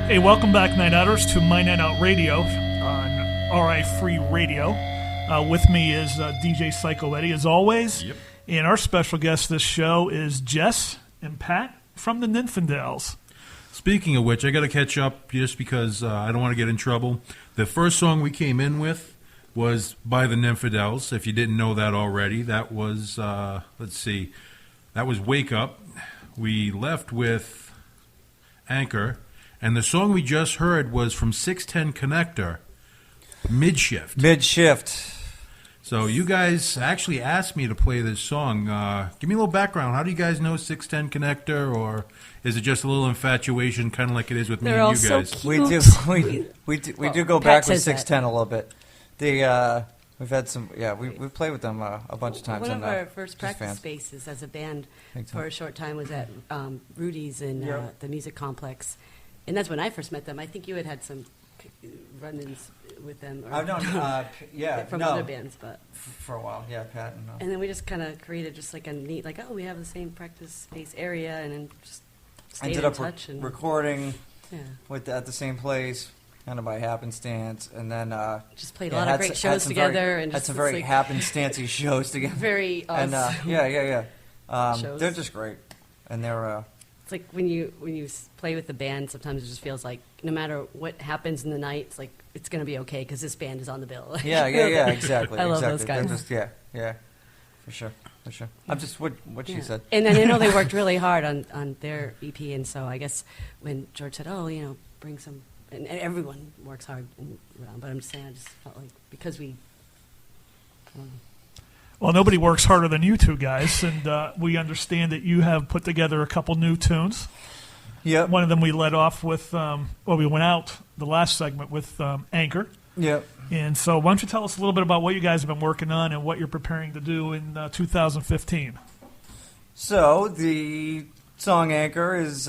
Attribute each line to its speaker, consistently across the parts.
Speaker 1: Hey, welcome back, Night Outers, to MyNightOut Radio on RI Free Radio. With me is DJ Psycho Eddie, as always.
Speaker 2: Yep.
Speaker 1: And our special guest this show is Jess and Pat from the Nymphadels.
Speaker 2: Speaking of which, I got to catch up just because I don't want to get in trouble. The first song we came in with was by the Nymphadels. If you didn't know that already, that was, that was Wake Up. We left with Anchor. And the song we just heard was from 610 Connector, Midshift.
Speaker 3: Midshift.
Speaker 2: So you guys actually asked me to play this song. Give me a little background. How do you guys know 610 Connector, or is it just a little infatuation, kind of like it is with me and you guys?
Speaker 4: So
Speaker 3: We do go back with 610 a little bit. We've had some, we've played with them a bunch of times.
Speaker 4: One of our first practice spaces as a band for a short time was at Rudy's in the Music Complex. And that's when I first met them. I think you had some run-ins with them.
Speaker 3: I've known,
Speaker 4: from other bands, but
Speaker 3: for a while, Pat.
Speaker 4: And then we just kind of created just like a neat, we have the same practice space area, and then just stayed in touch. And
Speaker 3: recording at the same place, kind of by happenstance, and then
Speaker 4: just played a lot of great shows together, and
Speaker 3: had some very happenstancey shows together.
Speaker 4: Very
Speaker 3: and
Speaker 4: shows.
Speaker 3: They're just great, and they're.
Speaker 4: It's like when you play with the band, sometimes it just feels like no matter what happens in the night, it's like it's going to be okay because this band is on the bill.
Speaker 3: Yeah, exactly.
Speaker 4: I love those guys.
Speaker 3: They're just, for sure. I'm just what she said.
Speaker 4: And then I know they worked really hard on their EP, and so I guess when George said, bring some, and everyone works hard, but I'm just saying, I just felt like because we, I don't know.
Speaker 1: Well, nobody works harder than you two guys, and we understand that you have put together a couple new tunes.
Speaker 3: Yep.
Speaker 1: One of them we led off with, we went out the last segment with Anchor.
Speaker 3: Yep.
Speaker 1: And so why don't you tell us a little bit about what you guys have been working on and what you're preparing to do in 2015?
Speaker 3: So the song Anchor is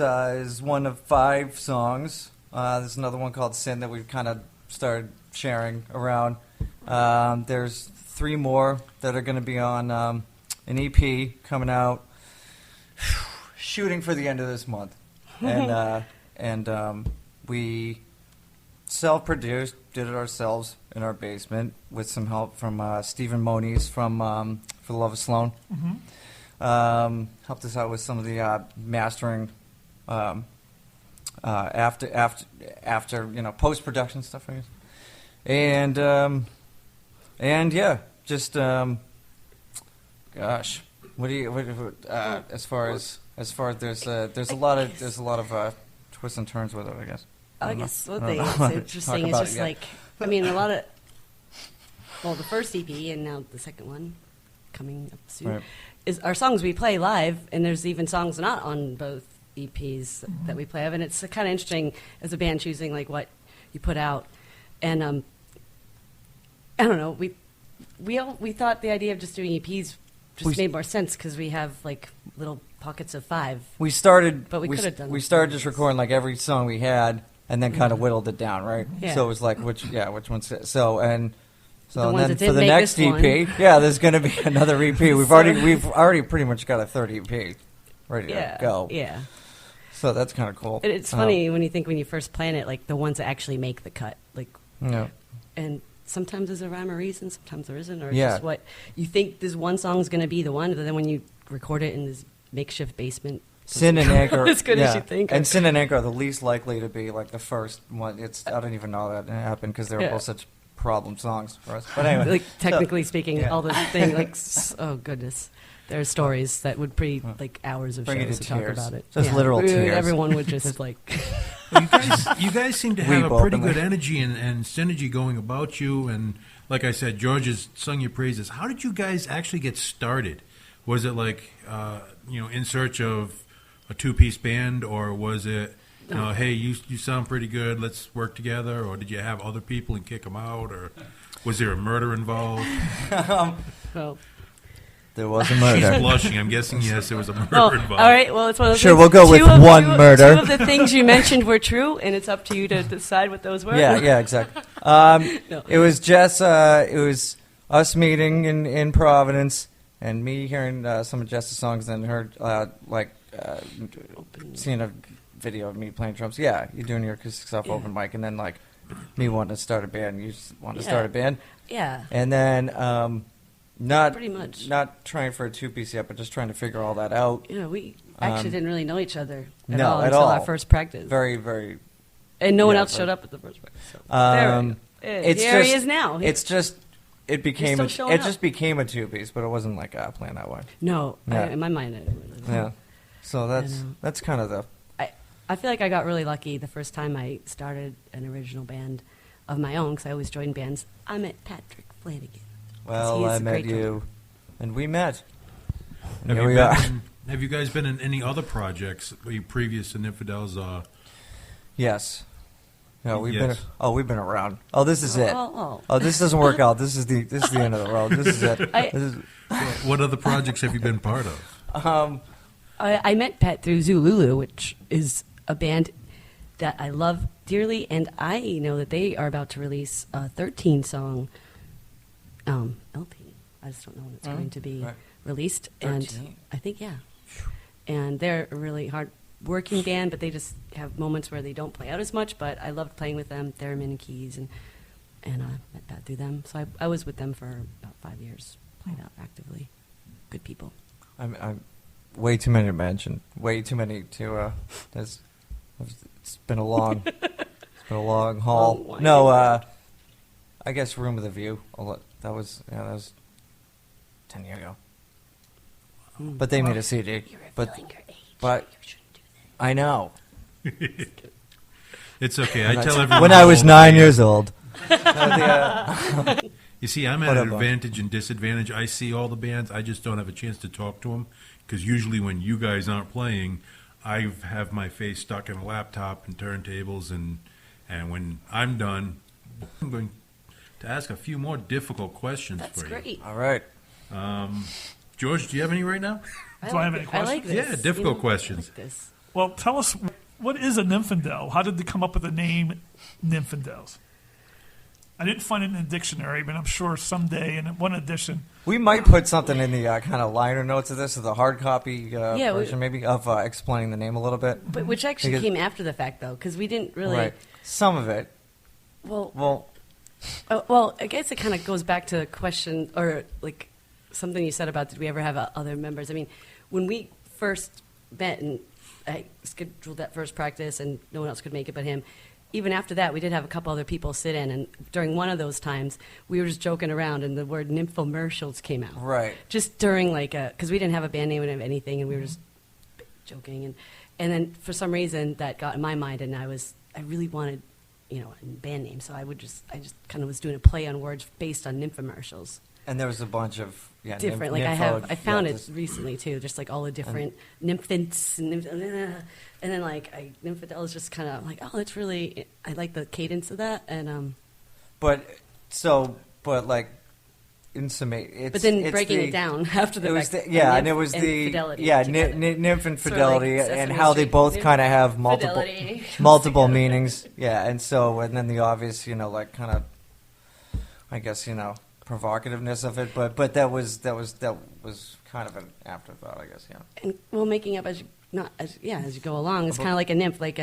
Speaker 3: one of 5 songs. There's another one called Sin that we've kind of started sharing around. There's 3 more that are going to be on an EP coming out, shooting for the end of this month, and we self-produced, did it ourselves in our basement with some help from Stephen Moniz from For the Love of Sloan. Helped us out with some of the mastering after post-production stuff, I guess. And yeah, just gosh, what as far as there's a lot of twists and turns with it, I guess.
Speaker 4: I guess what they it's interesting is just like, I mean, a lot of, well, the first EP and now the second one coming up soon is our songs we play live, and there's even songs not on both EPs that we play of, and it's kind of interesting as a band choosing like what you put out, and I don't know, we thought the idea of just doing EPs just made more sense because we have like little pockets of 5.
Speaker 3: We started,
Speaker 4: but we could have done.
Speaker 3: We started just recording like every song we had, and then kind of whittled it down, right?
Speaker 4: Yeah.
Speaker 3: So it was like which one's so and
Speaker 4: the
Speaker 3: and
Speaker 4: ones
Speaker 3: then
Speaker 4: that
Speaker 3: for the
Speaker 4: didn't
Speaker 3: next
Speaker 4: make
Speaker 3: EP,
Speaker 4: this
Speaker 3: there's going to be another EP. We've already pretty much got a third EP ready to go.
Speaker 4: Yeah.
Speaker 3: So that's kind of cool.
Speaker 4: It's funny when you first plan it, like the ones that actually make the cut, like, and sometimes there's a rhyme or reason, sometimes there isn't, or it's just what you think this one song's going to be the one, but then when you record it in this makeshift basement,
Speaker 3: Sin and Anchor,
Speaker 4: as good as you think,
Speaker 3: and Sin and Anchor are the least likely to be like the first one. I don't even know that happened because they were both such problem songs for us. But anyway,
Speaker 4: like technically speaking, all the thing, like, oh goodness. There are stories that would be like hours of shows to talk about it.
Speaker 3: Just literal tears.
Speaker 4: Everyone would just like.
Speaker 2: Well, you guys seem to have a pretty good energy and synergy going about you. And like I said, George has sung your praises. How did you guys actually get started? Was it like in search of a 2-piece band, or was it hey, you sound pretty good, let's work together, or did you have other people and kick them out, or was there a murder involved?
Speaker 4: Well.
Speaker 3: There was a murder.
Speaker 2: She's blushing. I'm guessing yes, there was a murder involved.
Speaker 4: All right. Well, it's one of those
Speaker 3: Sure,
Speaker 4: things.
Speaker 3: we'll go with one murder.
Speaker 4: 2 of the things you mentioned were true, and it's up to you to decide what those were.
Speaker 3: Yeah, exactly. It was Jess. It was us meeting in Providence, and me hearing some of Jess's songs, and her seeing a video of me playing drums. Yeah, you're doing your acoustic stuff, open mic, and then like me wanting to start a band. You just want to start a band.
Speaker 4: Yeah.
Speaker 3: And then.
Speaker 4: Pretty much.
Speaker 3: Not trying for a 2-piece yet, but just trying to figure all that out.
Speaker 4: We actually didn't really know each other at
Speaker 3: no,
Speaker 4: all
Speaker 3: at
Speaker 4: until
Speaker 3: all.
Speaker 4: our first practice.
Speaker 3: Very, very.
Speaker 4: And no one else showed up at the first practice. So here he is now.
Speaker 3: It's just it became
Speaker 4: He's still showing
Speaker 3: just became a 2-piece, but it wasn't like planned that way.
Speaker 4: No,
Speaker 3: Yeah.
Speaker 4: in my mind, I didn't really know.
Speaker 3: Yeah. So that's kind of the.
Speaker 4: I feel like I got really lucky the first time I started an original band of my own, because I always joined bands. I met Patrick Flanagan.
Speaker 3: Well, I met you, and we met. And
Speaker 2: Have you guys been in any other projects previous to Infidels?
Speaker 3: Yes. No, we've
Speaker 2: Yes.
Speaker 3: been around. Oh, this is it.
Speaker 4: Oh.
Speaker 3: Oh, this doesn't work out. This is the end of the road. This is it.
Speaker 2: What other projects have you been part of?
Speaker 4: I met Pat through Zululu, which is a band that I love dearly, and I know that they are about to release a 13-song LP. I just don't know when it's going to be released.
Speaker 3: 13.
Speaker 4: And I think, and they're a really hard-working band, but they just have moments where they don't play out as much, but I loved playing with them, theremin and keys, and I met Pat through them. So I was with them for about 5 years, played out actively. Good people.
Speaker 3: I'm way too many to mention. Way too many to. It's been a long haul. I guess Room with a View. That was 10 years ago. But they made a CD.
Speaker 4: You're
Speaker 3: But
Speaker 4: revealing your age.
Speaker 3: but
Speaker 4: You shouldn't do that.
Speaker 3: I know.
Speaker 2: It's okay. I tell everyone
Speaker 3: when I was
Speaker 2: all
Speaker 3: 9
Speaker 2: the-
Speaker 3: years old.
Speaker 2: You see, I'm at
Speaker 3: What
Speaker 2: an
Speaker 3: up,
Speaker 2: advantage and disadvantage. I see all the bands. I just don't have a chance to talk to them because usually when you guys aren't playing, I have my face stuck in a laptop and turntables, and when I'm done, I'm going to ask a few more difficult questions
Speaker 4: That's
Speaker 2: for
Speaker 4: great.
Speaker 3: All right.
Speaker 2: you. George, do you have any right now?
Speaker 1: Do I have any
Speaker 4: I like
Speaker 1: questions?
Speaker 4: this.
Speaker 2: Yeah, difficult questions.
Speaker 4: I like this.
Speaker 1: Well, tell us, what is a Nymphindel? How did they come up with the name Nymphindels? I didn't find it in the dictionary, but I'm sure someday in one edition.
Speaker 3: We might put something in the kind of liner notes of this, of the hard copy version, maybe, of explaining the name a little bit.
Speaker 4: But which actually came after the fact, though, because we didn't really.
Speaker 3: Right. Some of it.
Speaker 4: Well, I guess it kind of goes back to a question or like something you said about did we ever have other members? I mean, when we first met and I scheduled that first practice and no one else could make it but him. Even after that, we did have a couple other people sit in, and during one of those times, we were just joking around, and the word nymphomercials came out.
Speaker 3: Right.
Speaker 4: Just during, because we didn't have a band name, we didn't have anything, and we were just joking. And then, for some reason, that got in my mind, and I really wanted, a band name, so I just kind of was doing a play on words based on nymphomercials.
Speaker 3: And there was a bunch of
Speaker 4: different. I found it recently too, just like all the different nymphants and then nymphadel is just kind of like, oh, that's really, I like the cadence of that, and
Speaker 3: But in summation,
Speaker 4: but then breaking it down after the fact,
Speaker 3: and it was the
Speaker 4: fidelity
Speaker 3: nymph and fidelity,
Speaker 4: sort of like
Speaker 3: and how they both kind of have multiple meanings. Yeah, and then the obvious, kind of, I guess, provocativeness of it, but that was kind of an afterthought, I guess. Yeah.
Speaker 4: And making up as you go along, it's kind of like a nymph, like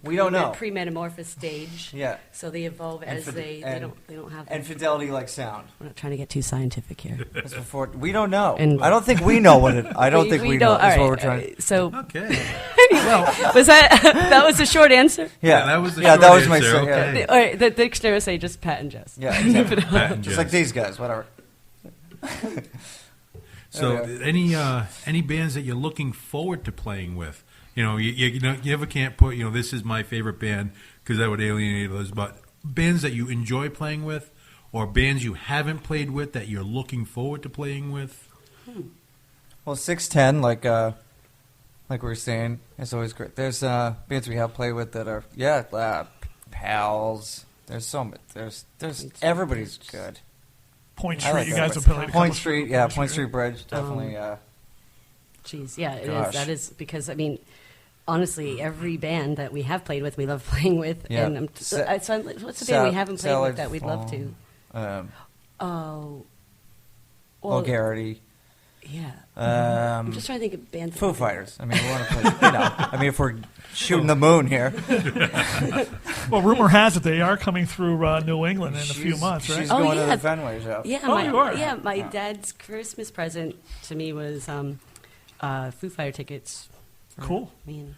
Speaker 3: we don't know
Speaker 4: pre-metamorphosis stage.
Speaker 3: Yeah.
Speaker 4: So they evolve as they don't have.
Speaker 3: And fidelity like sound.
Speaker 4: We're not trying to get too scientific here.
Speaker 3: That's before we don't know.
Speaker 4: And
Speaker 3: I don't think we know what it. I don't think we know. That's what we're trying.
Speaker 4: So
Speaker 2: okay.
Speaker 4: Anyway, was that was the short answer?
Speaker 2: Yeah, that was the short
Speaker 3: that was my
Speaker 2: answer.
Speaker 3: okay.
Speaker 4: All right, the dictionary say just Pat and Jess.
Speaker 3: Yeah, exactly.
Speaker 2: Pat and
Speaker 3: Just
Speaker 2: Jess.
Speaker 3: like these guys, whatever.
Speaker 2: So, any bands that you're looking forward to playing with? You never can't put, this is my favorite band because that would alienate others. But bands that you enjoy playing with, or bands you haven't played with that you're looking forward to playing with.
Speaker 3: Well, 610, like we were saying, is always great. There's bands we have played with that are pals. There's so much. There's everybody's good.
Speaker 1: Point Street,
Speaker 3: like
Speaker 1: you
Speaker 3: that.
Speaker 1: guys have played.
Speaker 3: Point Street, Point Street Bridge, definitely.
Speaker 4: Geez, yeah, it
Speaker 3: Gosh.
Speaker 4: is. That is because honestly, every band that we have played with, we love playing with.
Speaker 3: Yeah.
Speaker 4: And what's the band we haven't played with that we'd love to?
Speaker 3: Vulgarity.
Speaker 4: Yeah. I'm
Speaker 3: Um,
Speaker 4: just trying to think of bands.
Speaker 3: Foo Fighters. I mean, we want to play. If we're shooting the moon here.
Speaker 1: Well, rumor has it they are coming through New England in a few months, right?
Speaker 3: She's going to the Fenway show.
Speaker 4: Yeah,
Speaker 1: you are?
Speaker 4: Yeah, my dad's Christmas present to me was Foo Fighter tickets. For
Speaker 1: Cool.
Speaker 4: Me and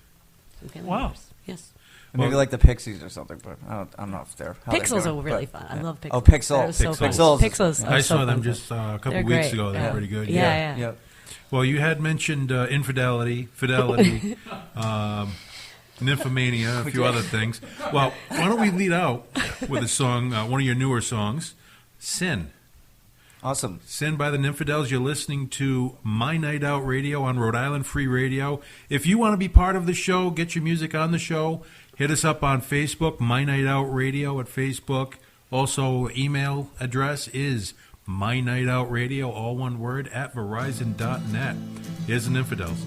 Speaker 4: some family
Speaker 1: Wow.
Speaker 4: members. Yes.
Speaker 3: Maybe like the Pixies or something, but I don't know if they're.
Speaker 4: Pixels are really fun. I love Pixels.
Speaker 3: Oh, Pixel.
Speaker 4: They're so fun.
Speaker 3: Pixels.
Speaker 4: Pixels.
Speaker 2: I
Speaker 4: are so
Speaker 2: saw them
Speaker 4: fun.
Speaker 2: just a couple
Speaker 4: They're
Speaker 2: weeks
Speaker 4: great.
Speaker 2: ago. They're pretty good.
Speaker 4: Yeah.
Speaker 3: Yep.
Speaker 2: Well, you had mentioned infidelity, fidelity, nymphomania, a few other things. Well, why don't we lead out with a song, one of your newer songs, Sin.
Speaker 3: Awesome.
Speaker 2: Sin by the Nymphadels. You're listening to MyNightOut Radio on Rhode Island Free Radio. If you want to be part of the show, get your music on the show, hit us up on Facebook, MyNightOut Radio at Facebook. Also, email address is MyNightOutRadio, all one word, @Verizon.net. Here's the Nymphadels.